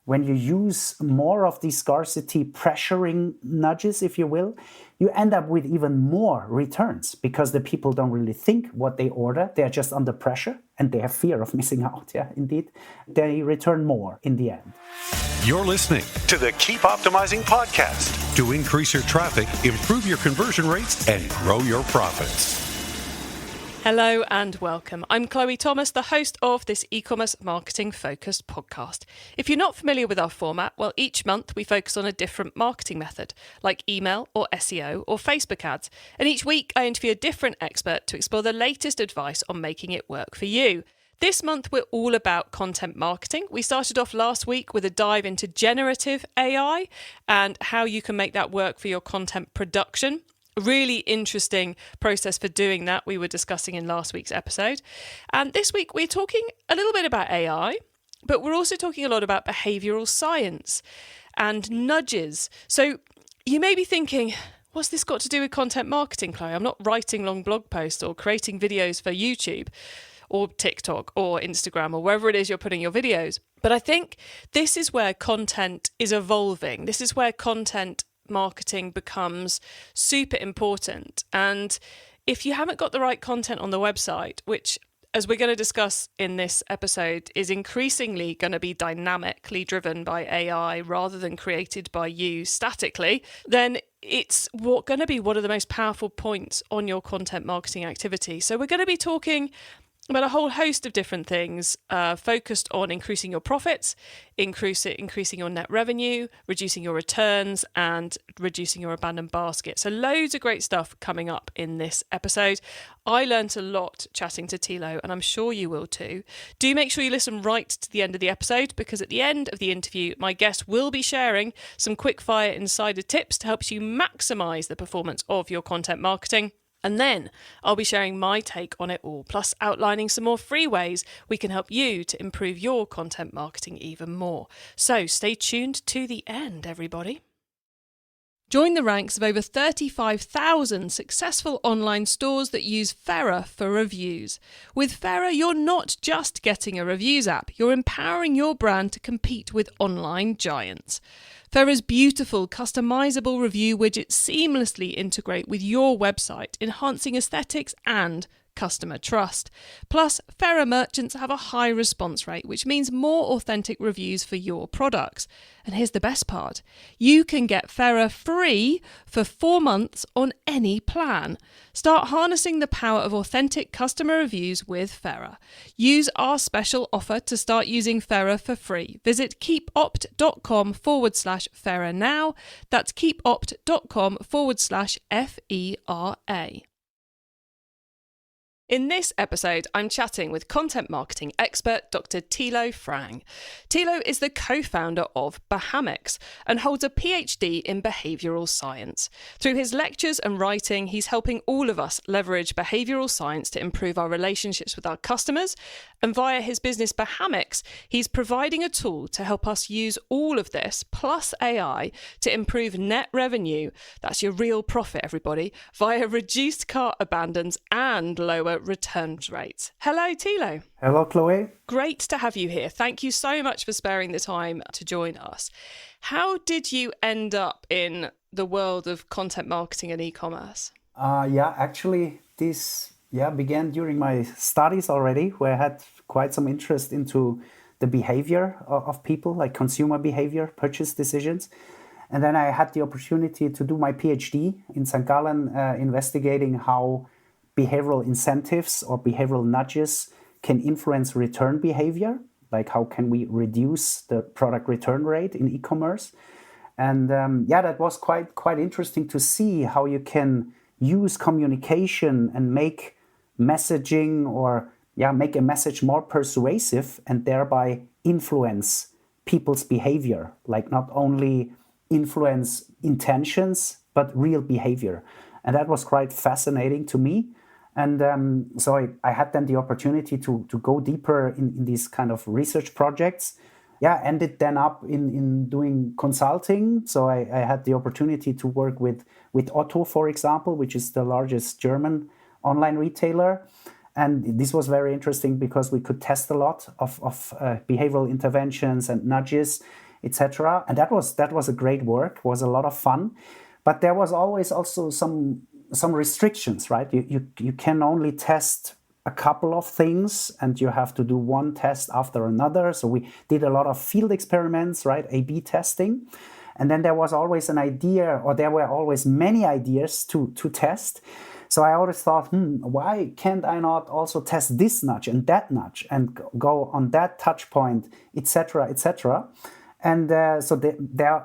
when you use more of these scarcity pressuring nudges, if you will, you end up with even more returns because the people don't really think what they order. They're just under pressure and they have fear of missing out. Yeah, indeed. They return more in the end. You're listening to the Keep Optimizing podcast to increase your traffic, improve your conversion rates, and grow your profits. Hello and welcome. I'm Chloe Thomas, the host of this e-commerce marketing focused podcast. If you're not familiar with our format, well, each month we focus on a different marketing method, like email or SEO or Facebook ads. And each week I interview a different expert to explore the latest advice on making it work for you. This month, we're all about content marketing. We started off last week with a dive into generative AI and how you can make that work for your content production. A really interesting process for doing that we were discussing in last week's episode. And this week we're talking a little bit about AI, but we're also talking a lot about behavioural science and nudges. So you may be thinking, what's this got to do with content marketing, Chloe? I'm not writing long blog posts or creating videos for YouTube or TikTok or Instagram or wherever it is you're putting your videos. But I think this is where content is evolving. This is where content marketing becomes super important. And if you haven't got the right content on the website, which, as we're going to discuss in this episode, is increasingly going to be dynamically driven by AI rather than created by you statically, then it's going to be one of the most powerful points on your content marketing activity. So we're going to be talking about a whole host of different things focused on increasing your profits, increasing your net revenue, reducing your returns, and reducing your abandoned basket. So loads of great stuff coming up in this episode. I learnt a lot chatting to Thilo, and I'm sure you will too. Do make sure you listen right to the end of the episode, because at the end of the interview, my guest will be sharing some quick-fire insider tips to help you maximise the performance of your content marketing. And then I'll be sharing my take on it all, plus outlining some more free ways we can help you to improve your content marketing even more. So stay tuned to the end, everybody. Join the ranks of over 35,000 successful online stores that use Fera for reviews. With Fera, you're not just getting a reviews app, you're empowering your brand to compete with online giants. Fera's beautiful, customizable review widgets seamlessly integrate with your website, enhancing aesthetics and customer trust. Plus, Fera merchants have a high response rate, which means more authentic reviews for your products. And here's the best part. You can get Fera free for 4 months on any plan. Start harnessing the power of authentic customer reviews with Fera. Use our special offer to start using Fera for free. Visit keepopt.com/Fera now. That's keepopt.com/FERA. In this episode, I'm chatting with content marketing expert Dr. Thilo Frang. Thilo is the co-founder of Behammix and holds a PhD in behavioural science. Through his lectures and writing, he's helping all of us leverage behavioural science to improve our relationships with our customers. And via his business Behammix, he's providing a tool to help us use all of this, plus AI, to improve net revenue, that's your real profit, everybody, via reduced cart abandons and lower returns rates. Hello, Thilo. Hello, Chloe. Great to have you here. Thank you so much for sparing the time to join us. How did you end up in the world of content marketing and e-commerce? Actually, this began during my studies already, where I had quite some interest into the behavior of people, like consumer behavior, purchase decisions. And then I had the opportunity to do my PhD in St. Gallen, investigating how behavioral incentives or behavioral nudges can influence return behavior, like how can we reduce the product return rate in e-commerce. And that was quite interesting to see how you can use communication and make messaging or make a message more persuasive and thereby influence people's behavior, like not only influence intentions, but real behavior. And that was quite fascinating to me. And so I had then the opportunity to go deeper in these kind of research projects. Ended then up in doing consulting. So I had the opportunity to work with Otto, for example, which is the largest German online retailer. And this was very interesting because we could test a lot of behavioral interventions and nudges etc. And that was a great work, was a lot of fun. But there was always also some restrictions, right? You can only test a couple of things and you have to do one test after another. So we did a lot of field experiments, right? A/B testing. And then there was always an idea, or there were always many ideas to test. So I always thought, why can't I not also test this nudge and that nudge and go on that touch point, etc., etc. And so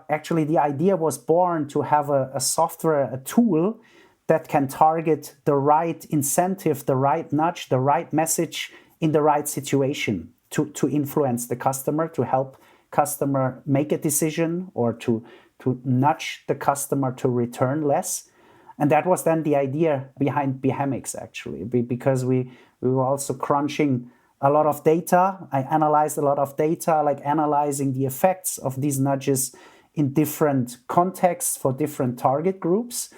actually the idea was born to have a software, a tool that can target the right incentive, the right nudge, the right message in the right situation to influence the customer, to help customer make a decision or to nudge the customer to return less. And that was then the idea behind Behamics, actually, because we were also crunching a lot of data. I analyzed a lot of data, like analyzing the effects of these nudges in different contexts for different target groups.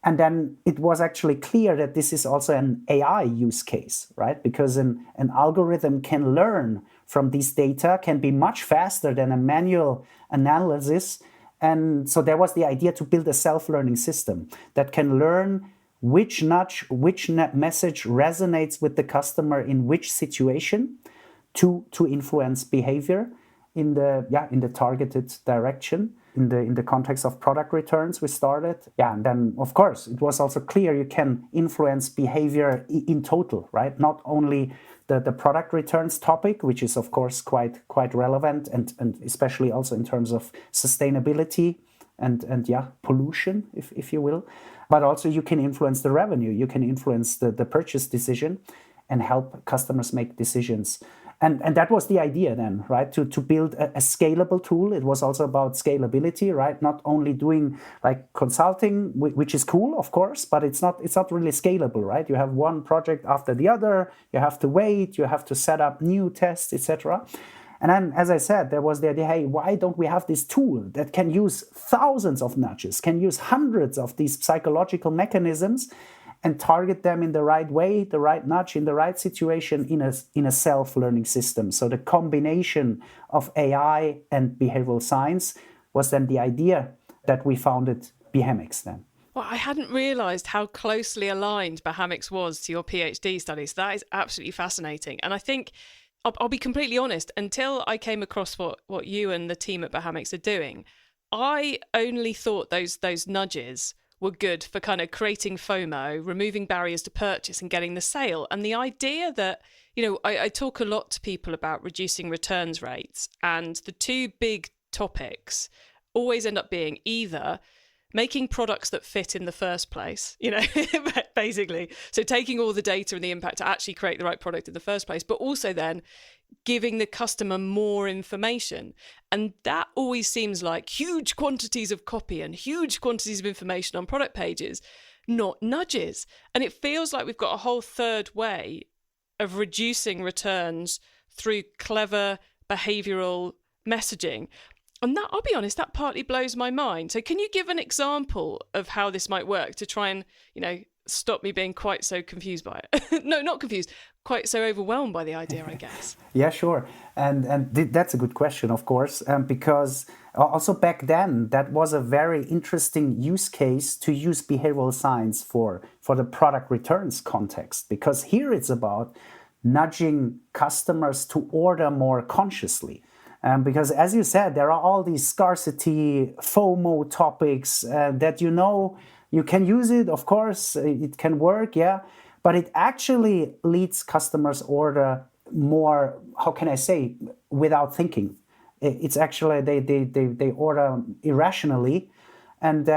And then it was actually clear that this is also an AI use case, right? Because an algorithm can learn from these data, can be much faster than a manual analysis. And so there was the idea to build a self-learning system that can learn which nudge, which message resonates with the customer in which situation to influence behavior in the targeted direction. In the context of product returns, we started. And then, of course, it was also clear you can influence behavior in total, right? Not only the product returns topic, which is, of course, quite relevant, and especially also in terms of sustainability and pollution, if you will. But also you can influence the revenue. You can influence the purchase decision and help customers make decisions. And that was the idea then, right? To build a scalable tool. It was also about scalability, right? Not only doing like consulting, which is cool, of course, but it's not really scalable, right? You have one project after the other. You have to wait. You have to set up new tests, etc. And then, as I said, there was the idea, hey, why don't we have this tool that can use thousands of nudges, can use hundreds of these psychological mechanisms and target them in the right way, the right nudge, in the right situation, in a self-learning system. So the combination of AI and behavioral science was then the idea that we founded Behamics then. Well, I hadn't realised how closely aligned Behamics was to your PhD studies. That is absolutely fascinating. And I think, I'll be completely honest, until I came across what you and the team at Behamics are doing, I only thought those nudges were good for kind of creating FOMO, removing barriers to purchase and getting the sale. And the idea that, I talk a lot to people about reducing returns rates, and the two big topics always end up being either making products that fit in the first place, basically. So taking all the data and the impact to actually create the right product in the first place, but also then giving the customer more information. And that always seems like huge quantities of copy and huge quantities of information on product pages, not nudges. And it feels like we've got a whole third way of reducing returns through clever behavioural messaging. And that, I'll be honest, that partly blows my mind. So can you give an example of how this might work to try and, stop me being quite so confused by it? No, not confused, quite so overwhelmed by the idea, I guess. Yeah, sure. And that's a good question, of course, because also back then, that was a very interesting use case to use behavioral science for the product returns context, because here it's about nudging customers to order more consciously. Because as you said, there are all these scarcity, FOMO topics that you can use it, of course, it can work, yeah, but it actually leads customers order more, how can I say, without thinking. It's actually, they order irrationally. And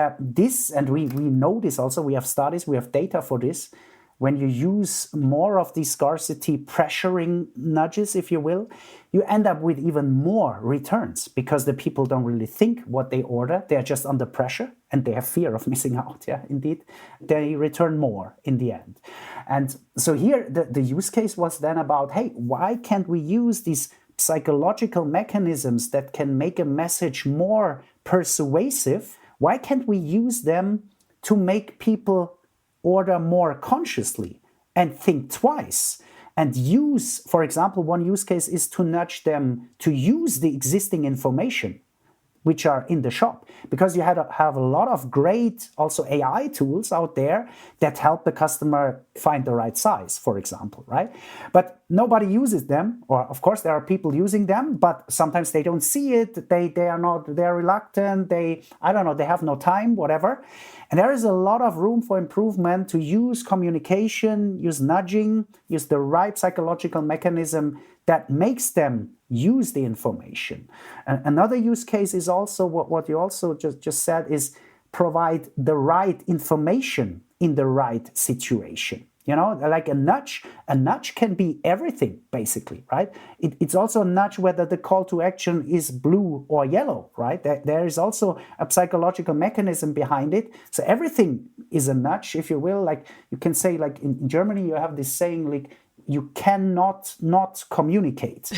we know this also, we have studies, we have data for this. When you use more of these scarcity pressuring nudges, if you will, you end up with even more returns because the people don't really think what they order. They're just under pressure and they have fear of missing out. Yeah, indeed. They return more in the end. And so here the use case was then about, hey, why can't we use these psychological mechanisms that can make a message more persuasive? Why can't we use them to make people order more consciously and think twice? and use, for example, one use case is to nudge them to use the existing information which are in the shop, because you have a lot of great also AI tools out there that help the customer find the right size, for example, right? But nobody uses them, or of course there are people using them, but sometimes they don't see it, they're reluctant, they have no time, whatever. And there is a lot of room for improvement to use communication, use nudging, use the right psychological mechanism that makes them use the information. Another use case is also what you also just said, is provide the right information in the right situation. Like a nudge can be everything, basically, right? It's also a nudge whether the call to action is blue or yellow, right? There is also a psychological mechanism behind it. So everything is a nudge, if you will. Like you can say, like in Germany, you have this saying, like, you cannot not communicate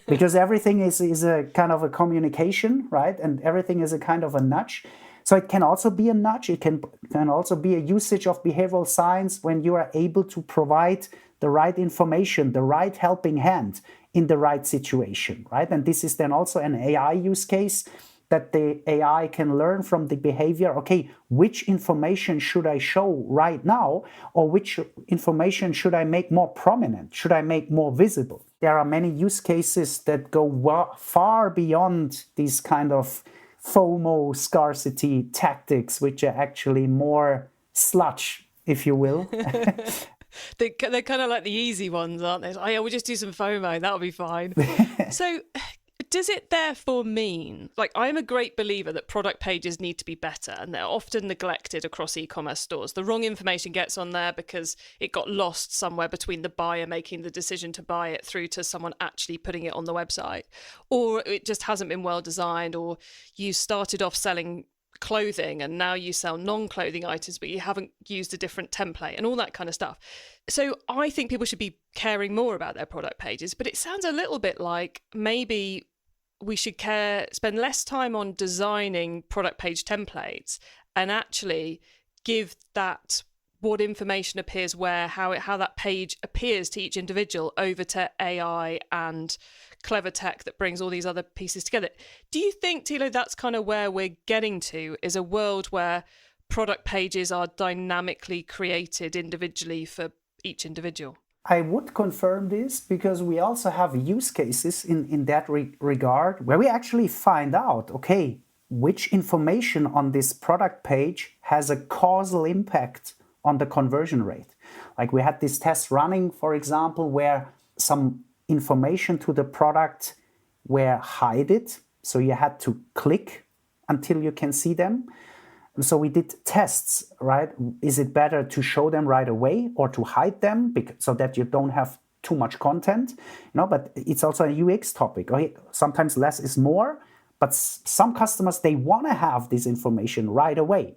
because everything is a kind of a communication, right? And everything is a kind of a nudge. So it can also be a nudge. It can also be a usage of behavioral science when you are able to provide the right information, the right helping hand in the right situation, right? And this is then also an AI use case, that the AI can learn from the behavior, okay, which information should I show right now, or which information should I make more prominent, should I make more visible? There are many use cases that go far beyond these kind of FOMO scarcity tactics, which are actually more sludge, if you will. They're kind of like the easy ones, aren't they? Oh yeah, we'll just do some FOMO, that'll be fine. So does it therefore mean, like, I'm a great believer that product pages need to be better, and they're often neglected across e-commerce stores. The wrong information gets on there because it got lost somewhere between the buyer making the decision to buy it through to someone actually putting it on the website, or it just hasn't been well designed, or you started off selling clothing and now you sell non-clothing items but you haven't used a different template and all that kind of stuff. So I think people should be caring more about their product pages, but it sounds a little bit like maybe we should spend less time on designing product page templates and actually give that what information appears where, how that page appears to each individual over to AI and clever tech that brings all these other pieces together. Do you think, Thilo, that's kind of where we're getting to, is a world where product pages are dynamically created individually for each individual? I would confirm this, because we also have use cases in that regard where we actually find out, okay, which information on this product page has a causal impact on the conversion rate. Like we had this test running, for example, where some information to the product were hidden. So you had to click until you can see them. So we did tests, right? Is it better to show them right away or to hide them so that you don't have too much content? But it's also a UX topic. Okay? Sometimes less is more, but some customers, they want to have this information right away.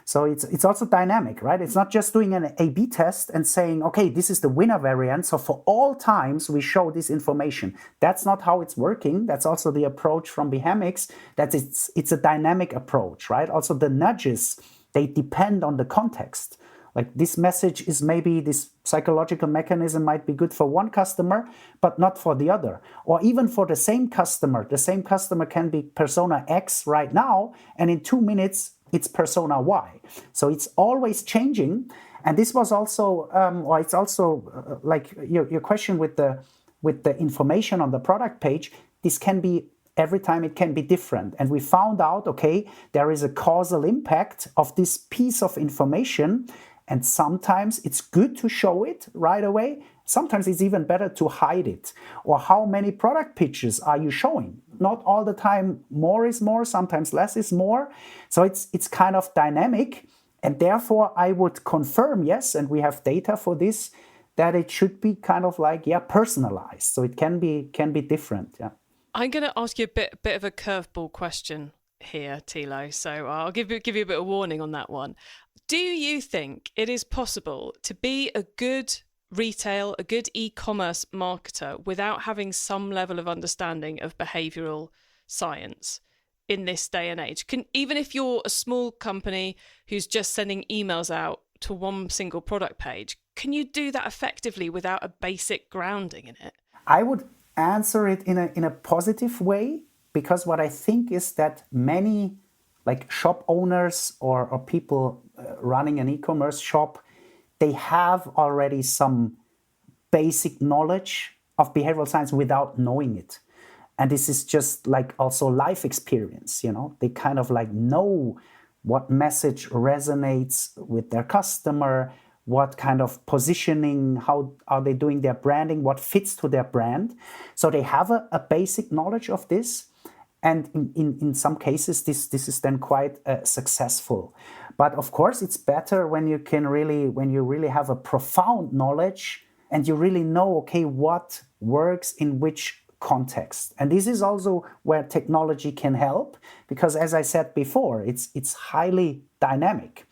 So it's also dynamic, right? It's not just doing an A/B test and saying, okay, this is the winner variant, so for all times we show this information. That's not how it's working. That's also the approach from Behamics, that it's a dynamic approach, right? Also the nudges, they depend on the context. Like this message is maybe, this psychological mechanism might be good for one customer, but not for the other. Or even for the same customer can be persona X right now, and in 2 minutes, it's persona Y. So it's always changing. And this was also, like your question with the information on the product page, this can be, every time it can be different. And we found out, okay, there is a causal impact of this piece of information. And sometimes it's good to show it right away. Sometimes it's even better to hide it. Or how many product pictures are you showing? Not all the time more is more, sometimes less is more. So it's kind of dynamic. And therefore I would confirm, yes, and we have data for this, that it should be kind of like, personalized. So it can be different. Yeah. I'm going to ask you a bit of a curveball question here, Thilo. So I'll give you a bit of warning on that one. Do you think it is possible to be a good retail, a good e-commerce marketer without having some level of understanding of behavioural science in this day and age? Even if you're a small company who's just sending emails out to one single product page, can you do that effectively without a basic grounding in it? I would answer it in a positive way, because what I think is that many like shop owners or people running an e-commerce shop, they have already some basic knowledge of behavioral science without knowing it. And this is just like also life experience, they kind of like know what message resonates with their customer, what kind of positioning, how are they doing their branding, what fits to their brand. So they have a basic knowledge of this. And in some cases, this is then quite successful. But of course, it's better when you really have a profound knowledge and you really know, okay, what works in which context. And this is also where technology can help, because as I said before, it's highly dynamic.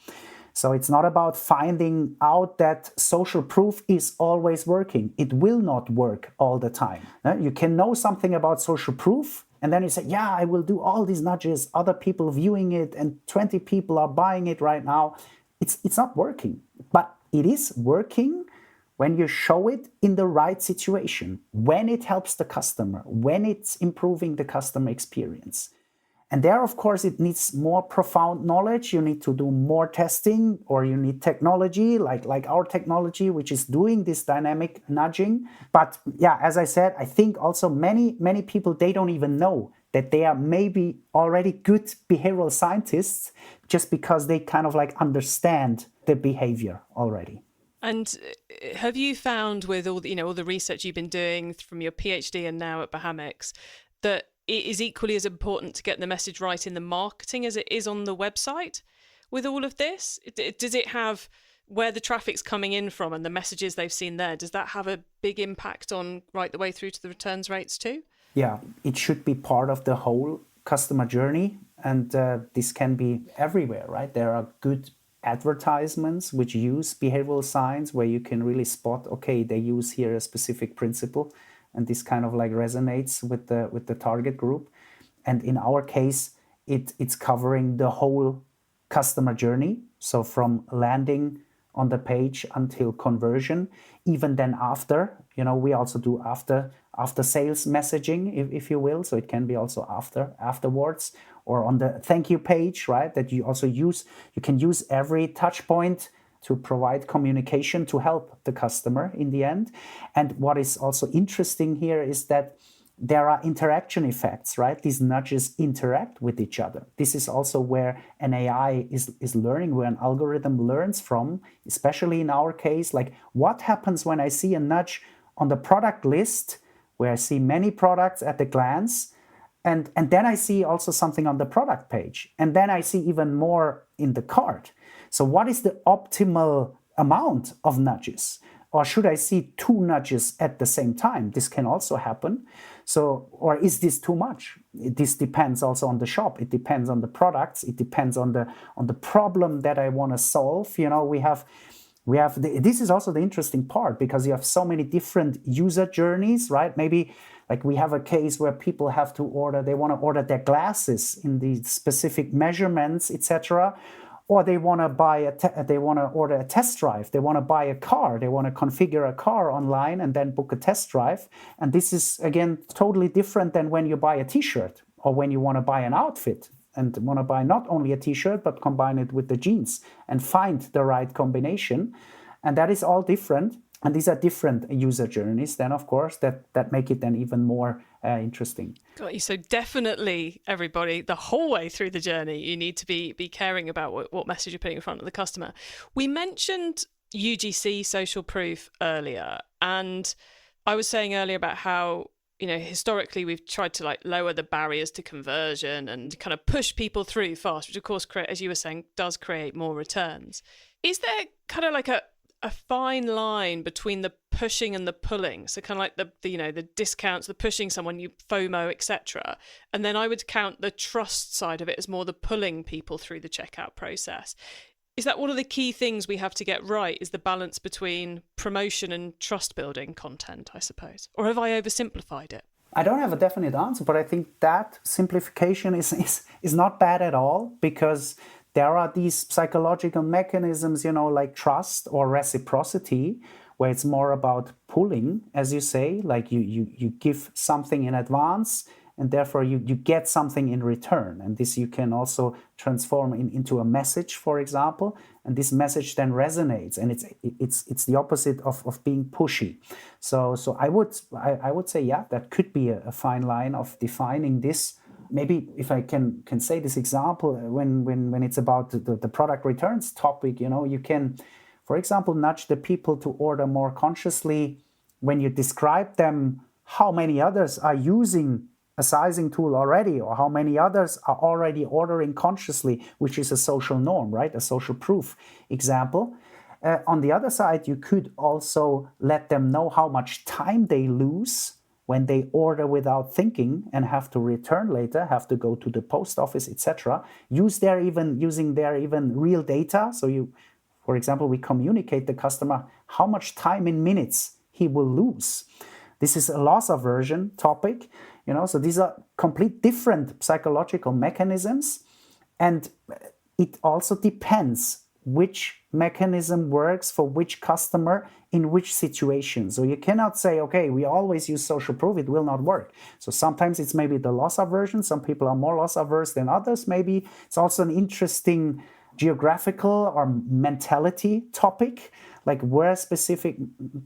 So it's not about finding out that social proof is always working. It will not work all the time. You can know something about social proof, and then you say, yeah, I will do all these nudges, other people viewing it, and 20 people are buying it right now. It's not working. But it is working when you show it in the right situation, when it helps the customer, when it's improving the customer experience. And there, of course, it needs more profound knowledge. You need to do more testing, or you need technology like our technology, which is doing this dynamic nudging. But yeah, as I said, I think also many people, they don't even know that they are maybe already good behavioral scientists just because they kind of like understand the behavior already. And have you found with all the research you've been doing from your PhD and now at Bahamix that it is equally as important to get the message right in the marketing as it is on the website with all of this? Does it have where the traffic's coming in from and the messages they've seen there? Does that have a big impact on right the way through to the returns rates too? Yeah, it should be part of the whole customer journey. And this can be everywhere, right? There are good advertisements which use behavioral science where you can really spot, okay, they use here a specific principle, and this kind of like resonates with the target group. And in our case, it's covering the whole customer journey. So from landing on the page until conversion, even then after, we also do after sales messaging, if you will. So it can be also afterwards, or on the thank you page, right? That you also use, you can use every touch point to provide communication to help the customer in the end. And what is also interesting here is that there are interaction effects, right? These nudges interact with each other. This is also where an AI is learning, where an algorithm learns from, especially in our case, like what happens when I see a nudge on the product list, where I see many products at a glance, and then I see also something on the product page, and then I see even more in the cart. So what is the optimal amount of nudges? Or should I see 2 nudges at the same time? This can also happen. So, or is this too much? This depends also on the shop. It depends on the products. It depends on the problem that I want to solve. This is also the interesting part, because you have so many different user journeys, right? Maybe like we have a case where people have to they want to order their glasses in the specific measurements, etc. Or they want to order a test drive. They want to buy a car. They want to configure a car online and then book a test drive. And this is, again, totally different than when you buy a t-shirt, or when you want to buy an outfit and want to buy not only a t-shirt, but combine it with the jeans and find the right combination. And that is all different. And these are different user journeys then, of course, that make it then even more interesting. Got you. So definitely, everybody, the whole way through the journey, you need to be caring about what message you're putting in front of the customer. We mentioned UGC, social proof, earlier. And I was saying earlier about how, historically we've tried to lower the barriers to conversion and kind of push people through fast, which of course, as you were saying, does create more returns. Is there kind of like a fine line between the pushing and the pulling? So kind of like the discounts, the pushing someone, you FOMO, etc. And then I would count the trust side of it as more the pulling people through the checkout process. Is that one of the key things we have to get right, is the balance between promotion and trust building content, I suppose? Or have I oversimplified it? I don't have a definite answer, but I think that simplification is not bad at all, because there are these psychological mechanisms, like trust or reciprocity, where it's more about pulling, as you say, like you give something in advance and therefore you get something in return. And this you can also transform into a message, for example, and this message then resonates, and it's the opposite of being pushy. So I would say, yeah, that could be a fine line of defining this. Maybe if I can say this example, when it's about the product returns topic, you can, for example, nudge the people to order more consciously when you describe them how many others are using a sizing tool already, or how many others are already ordering consciously, which is a social norm, right? A social proof example. On the other side, you could also let them know how much time they lose when they order without thinking and have to return later, have to go to the post office, etc. Using their real data. So for example, we communicate the customer how much time in minutes he will lose. This is a loss aversion topic, so these are complete different psychological mechanisms, and it also depends which mechanism works for which customer in which situation. So you cannot say, okay, we always use social proof, it will not work. So sometimes it's maybe the loss aversion, some people are more loss averse than others, maybe. It's also an interesting geographical or mentality topic, like where specific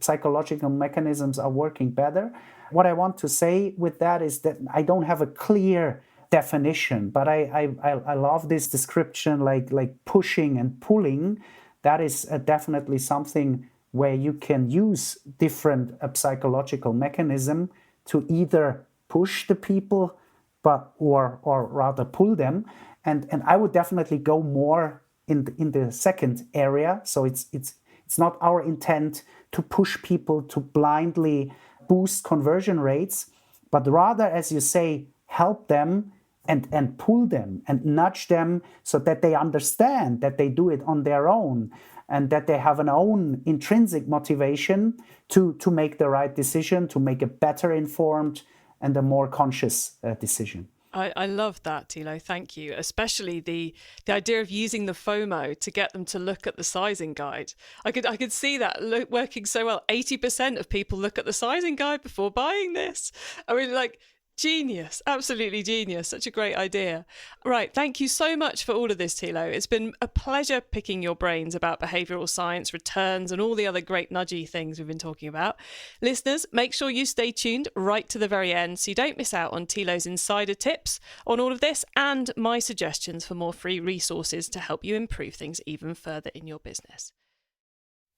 psychological mechanisms are working better. What I want to say with that is that I don't have a clear definition, but I love this description, like pushing and pulling. That is definitely something where you can use different psychological mechanism to either push the people, or rather pull them. And I would definitely go more in the second area. So it's not our intent to push people to blindly boost conversion rates, but rather, as you say, help them and pull them and nudge them so that they understand that they do it on their own and that they have an own intrinsic motivation to make the right decision, to make a better informed and a more conscious decision. I love that, Thilo. Thank you. Especially the idea of using the FOMO to get them to look at the sizing guide. I could see that working so well. 80% of people look at the sizing guide before buying this. I mean, genius, absolutely genius. Such a great idea. Right. Thank you so much for all of this, Thilo. It's been a pleasure picking your brains about behavioural science, returns, and all the other great nudgy things we've been talking about. Listeners, make sure you stay tuned right to the very end so you don't miss out on Thilo's insider tips on all of this and my suggestions for more free resources to help you improve things even further in your business.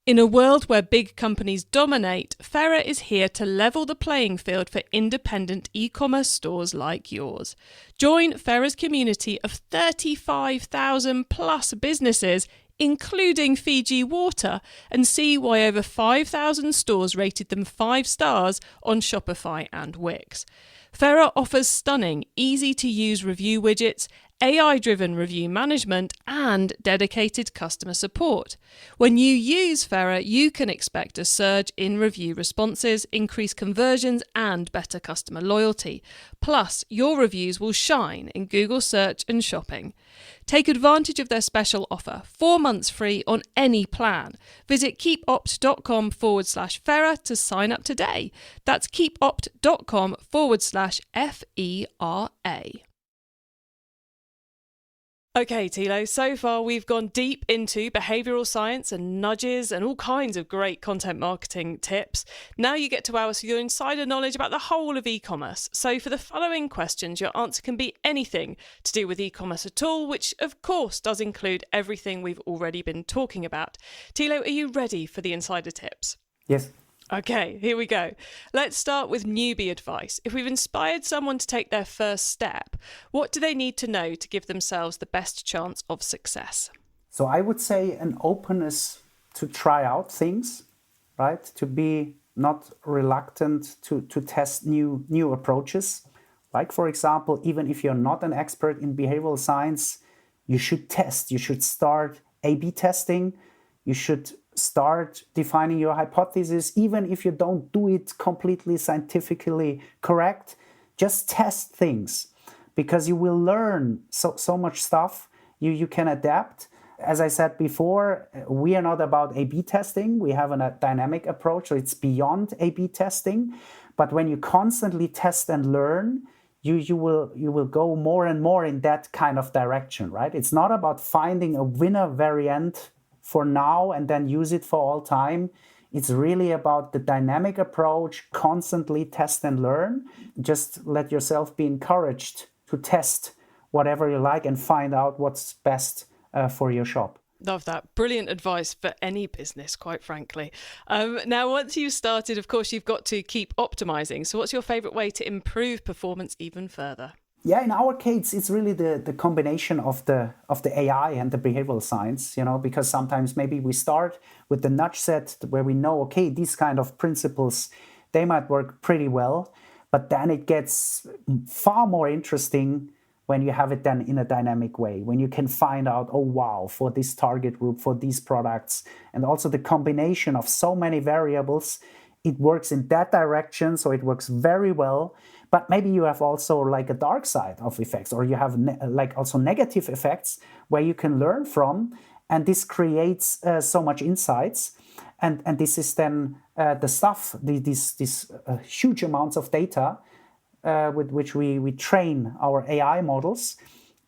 In a world where big companies dominate, Fera is here to level the playing field for independent e-commerce stores like yours. Join Fera's community of 35,000 plus businesses, including Fiji Water, and see why over 5,000 stores rated them 5 stars on Shopify and Wix. Fera offers stunning, easy-to-use review widgets, AI-driven review management, and dedicated customer support. When you use Fera, you can expect a surge in review responses, increased conversions, and better customer loyalty. Plus, your reviews will shine in Google search and shopping. Take advantage of their special offer, 4 months free on any plan. Visit keepopt.com/Fera to sign up today. That's keepopt.com/FERA. Okay, Thilo, so far we've gone deep into behavioural science and nudges and all kinds of great content marketing tips. Now you get to wow us with your insider knowledge about the whole of e-commerce. So for the following questions, your answer can be anything to do with e-commerce at all, which of course does include everything we've already been talking about. Thilo, are you ready for the insider tips? Yes. Okay, here we go. Let's start with newbie advice. If we've inspired someone to take their first step, what do they need to know to give themselves the best chance of success? So I would say an openness to try out things, right? To be not reluctant to test new approaches. Like, for example, even if you're not an expert in behavioral science, you should test. You should start A/B testing. You should start defining your hypothesis, even if you don't do it completely scientifically correct. Just test things, because you will learn so much stuff you can adapt. As I said before, we are not about A/B testing. We have a dynamic approach, so it's beyond A/B testing. But when you constantly test and learn, you will go more and more in that kind of direction, right? It's not about finding a winner variant for now and then use it for all time. It's really about the dynamic approach, constantly test and learn. Just let yourself be encouraged to test whatever you like and find out what's best for your shop. Love that. Brilliant advice for any business, quite frankly. Now, once you've started, of course, you've got to keep optimizing. So what's your favorite way to improve performance even further? Yeah, in our case, it's really the combination of the AI and the behavioral science, because sometimes maybe we start with the nudge set where we know, okay, these kind of principles, they might work pretty well, but then it gets far more interesting when you have it done in a dynamic way, when you can find out, oh, wow, for this target group, for these products, and also the combination of so many variables, it works in that direction, so it works very well. But maybe you have also like a dark side of effects, or you have also negative effects where you can learn from, and this creates so much insights. And this is then the stuff, these huge amounts of data with which we train our AI models.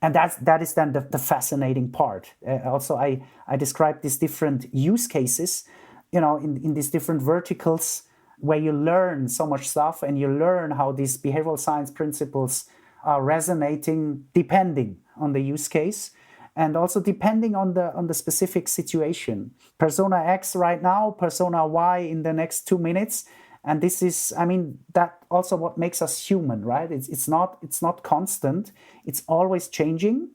And that is then the fascinating part. Also, I described these different use cases, in these different verticals where you learn so much stuff and you learn how these behavioral science principles are resonating depending on the use case and also depending on the specific situation. Persona X right now, persona Y in the next 2 minutes. And this is, that also what makes us human, right? It's not constant. It's always changing.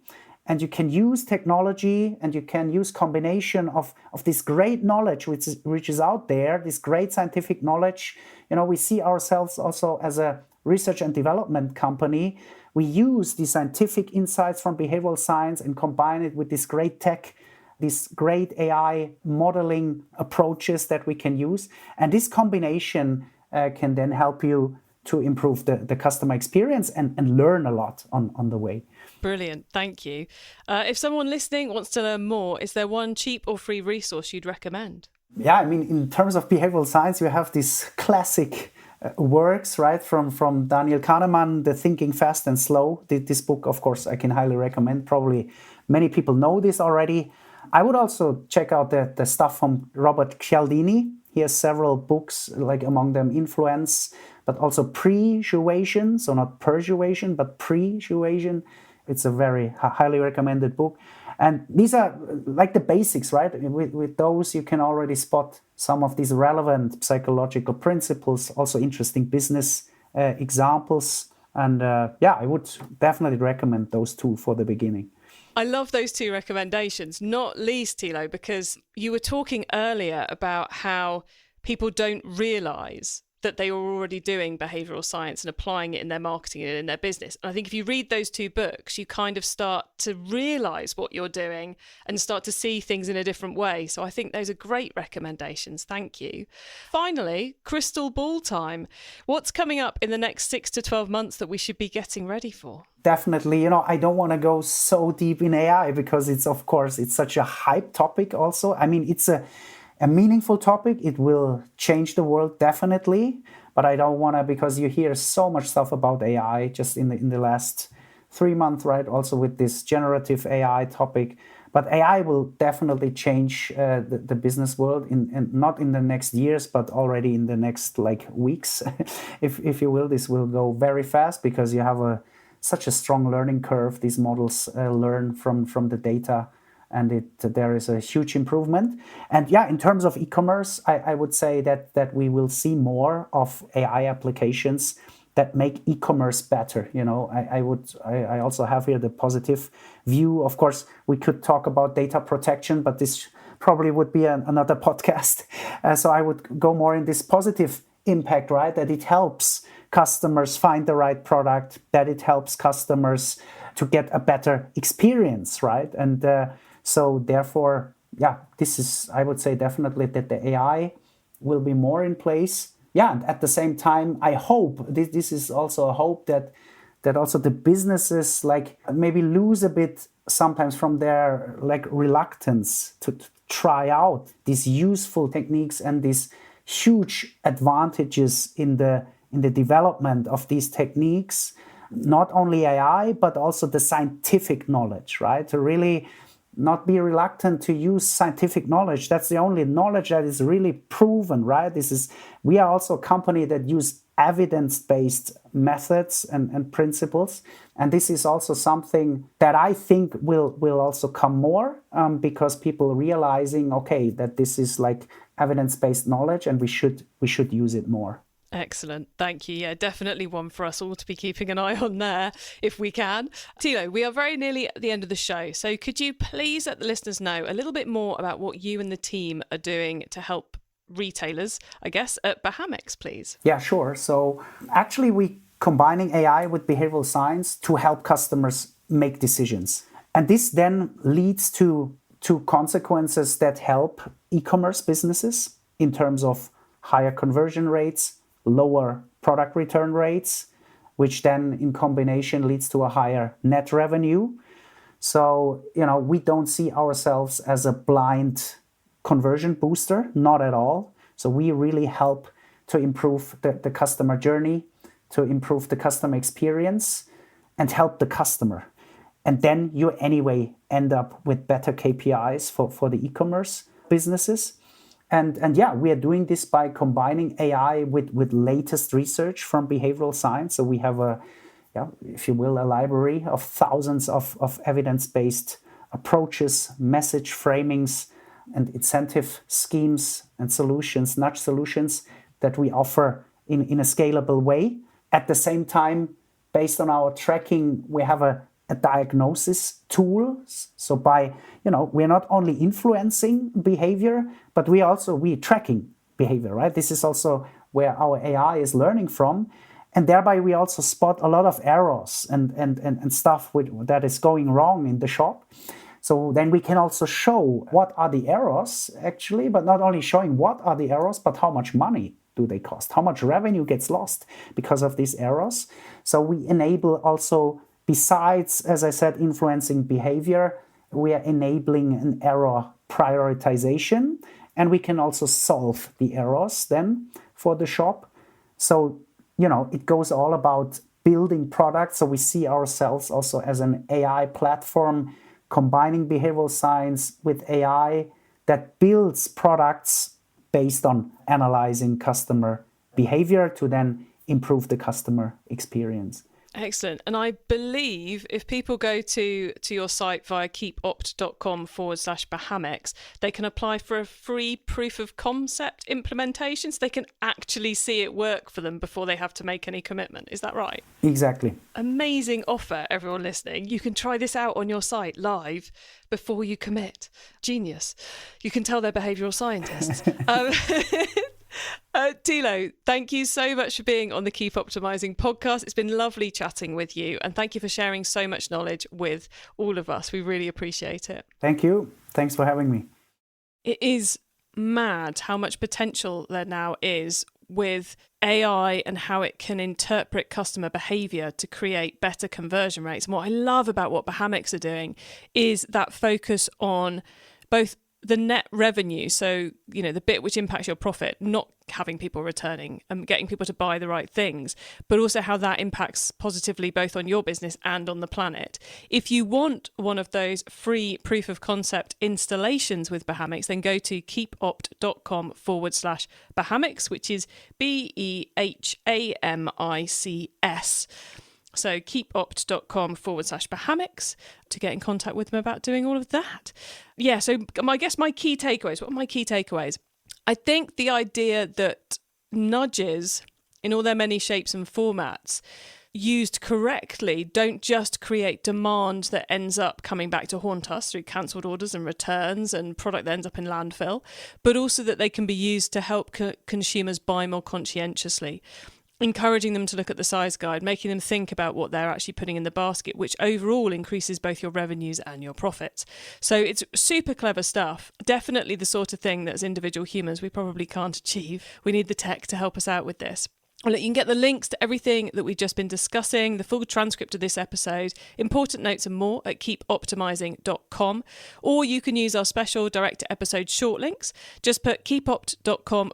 And you can use technology and you can use combination of this great knowledge which is out there, this great scientific knowledge. We see ourselves also as a research and development company. We use the scientific insights from behavioral science and combine it with this great tech, these great AI modeling approaches that we can use. And this combination can then help you to improve the customer experience and learn a lot on the way. Brilliant. Thank you. If someone listening wants to learn more, is there one cheap or free resource you'd recommend? Yeah, in terms of behavioral science, you have these classic works, right, from Daniel Kahneman, The Thinking Fast and Slow. This book, of course, I can highly recommend. Probably many people know this already. I would also check out the stuff from Robert Cialdini. He has several books, like among them Influence, but also Persuasion, so not persuasion, but Persuasion. It's a very highly recommended book. And these are like the basics, right? With those, you can already spot some of these relevant psychological principles, also interesting business examples. And I would definitely recommend those two for the beginning. I love those two recommendations, not least, Thilo, because you were talking earlier about how people don't realise that they are already doing behavioural science and applying it in their marketing and in their business. And I think if you read those two books, you kind of start to realise what you're doing and start to see things in a different way. So I think those are great recommendations. Thank you. Finally, crystal ball time. What's coming up in the next 6 to 12 months that we should be getting ready for? Definitely, I don't want to go so deep in AI because it's such a hype topic also. It's a meaningful topic. It will change the world definitely, but I don't want to, because you hear so much stuff about AI just in the last 3 months, right? Also with this generative AI topic. But AI will definitely change the business world, and not in the next years, but already in the next weeks, if you will. This will go very fast because you have such a strong learning curve. These models learn from the data, and there is a huge improvement. And in terms of e-commerce, I would say that we will see more of AI applications that make e-commerce better. I also have here the positive view. Of course, we could talk about data protection, but this probably would be another podcast. So I would go more in this positive impact, right? That it helps customers find the right product, that it helps customers to get a better experience, right? And so therefore, this is, I would say definitely that the AI will be more in place. And at the same time, I hope, this is also a hope, that that also the businesses like maybe lose a bit sometimes from their like reluctance to try out these useful techniques and these huge advantages in the development of these techniques, not only AI, but also the scientific knowledge, right? To really not be reluctant to use scientific knowledge. That's the only knowledge that is really proven, right? We are also a company that use evidence-based methods and principles. And this is also something that I think will also come more because people realizing, okay, that this is like evidence-based knowledge and we should use it more. Excellent. Thank you. Yeah, definitely one for us all to be keeping an eye on there if we can. Thilo, we are very nearly at the end of the show. So could you please let the listeners know a little bit more about what you and the team are doing to help retailers, I guess, at Bahamix, please? Yeah, sure. So actually we combining AI with behavioral science to help customers make decisions. And this then leads to consequences that help e-commerce businesses in terms of higher conversion rates, lower product return rates, which then in combination leads to a higher net revenue. So, we don't see ourselves as a blind conversion booster, not at all. So we really help to improve the customer journey, to improve the customer experience and help the customer. And then you anyway end up with better KPIs for the e-commerce businesses. And yeah, we are doing this by combining AI with latest research from behavioral science. So we have if you will, a library of thousands of evidence-based approaches, message framings, and incentive schemes and solutions, nudge solutions that we offer in a scalable way. At the same time, based on our tracking, we have a diagnosis tool. So we're not only influencing behavior, but we're tracking behavior, right? This is also where our AI is learning from. And thereby we also spot a lot of errors and stuff that is going wrong in the shop. So then we can also show what are the errors actually, but not only showing what are the errors, but how much money do they cost? How much revenue gets lost because of these errors? So we enable also, besides, as I said, influencing behavior, we are enabling an error prioritization, and we can also solve the errors then for the shop. So, it goes all about building products. So we see ourselves also as an AI platform, combining behavioral science with AI that builds products based on analyzing customer behavior to then improve the customer experience. Excellent. And I believe if people go to your site via keepopt.com/Bahamix, they can apply for a free proof of concept implementation so they can actually see it work for them before they have to make any commitment. Is that right? Exactly. Amazing offer, everyone listening. You can try this out on your site live before you commit. Genius. You can tell they're behavioural scientists. Thilo, thank you so much for being on the Keep Optimizing podcast. It's been lovely chatting with you, and thank you for sharing so much knowledge with all of us. We really appreciate it. Thank you. Thanks for having me. It is mad how much potential there now is with AI and how it can interpret customer behavior to create better conversion rates. And what I love about what Bahamix are doing is that focus on both the net revenue, so the bit which impacts your profit, not having people returning and getting people to buy the right things, but also how that impacts positively both on your business and on the planet. If you want one of those free proof of concept installations with Bahamix, then go to keepopt.com/Bahamix, which is BEHAMICS. So keepopt.com /Bahamix to get in contact with them about doing all of that. Yeah, so I guess my key takeaways. What are my key takeaways? I think the idea that nudges in all their many shapes and formats used correctly don't just create demand that ends up coming back to haunt us through cancelled orders and returns and product that ends up in landfill, but also that they can be used to help consumers buy more conscientiously, encouraging them to look at the size guide, making them think about what they're actually putting in the basket, which overall increases both your revenues and your profits. So it's super clever stuff. Definitely the sort of thing that as individual humans we probably can't achieve. We need the tech to help us out with this. Well, look, you can get the links to everything that we've just been discussing, the full transcript of this episode, important notes and more at keepoptimizing.com, or you can use our special direct to episode short links. Just put keepopt.com/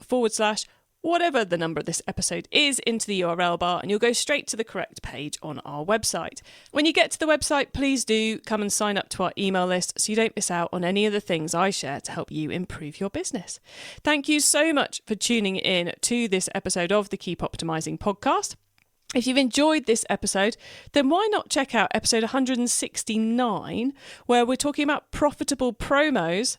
whatever the number of this episode is into the URL bar and you'll go straight to the correct page on our website. When you get to the website, please do come and sign up to our email list so you don't miss out on any of the things I share to help you improve your business. Thank you so much for tuning in to this episode of the Keep Optimizing podcast. If you've enjoyed this episode, then why not check out episode 169, where we're talking about profitable promos,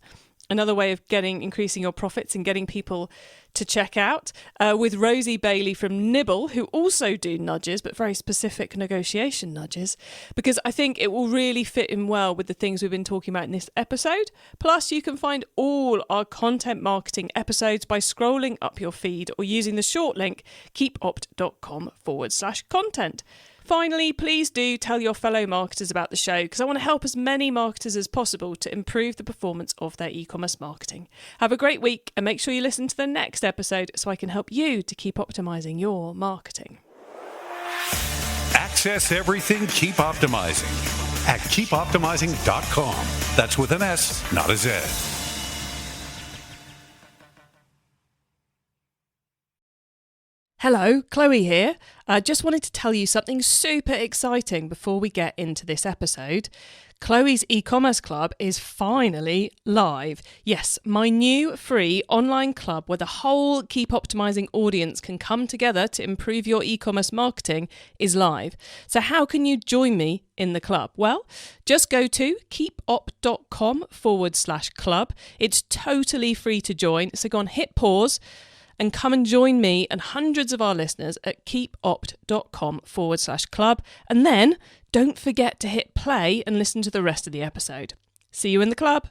another way of increasing your profits and getting people to check out, with Rosie Bailey from Nibble, who also do nudges, but very specific negotiation nudges, because I think it will really fit in well with the things we've been talking about in this episode. Plus, you can find all our content marketing episodes by scrolling up your feed or using the short link keepopt.com/content. Finally, please do tell your fellow marketers about the show, because I want to help as many marketers as possible to improve the performance of their e-commerce marketing. Have a great week and make sure you listen to the next episode so I can help you to keep optimizing your marketing. Access everything Keep Optimizing at keepoptimizing.com. That's with an S, not a Z. Hello, Chloe here. I just wanted to tell you something super exciting before we get into this episode. Chloe's e-commerce club is finally live. Yes, my new free online club where the whole Keep Optimizing audience can come together to improve your e-commerce marketing is live. So how can you join me in the club? Well, just go to keepop.com/club. It's totally free to join. So go on, hit pause and come and join me and hundreds of our listeners at keepopt.com/club. And then don't forget to hit play and listen to the rest of the episode. See you in the club.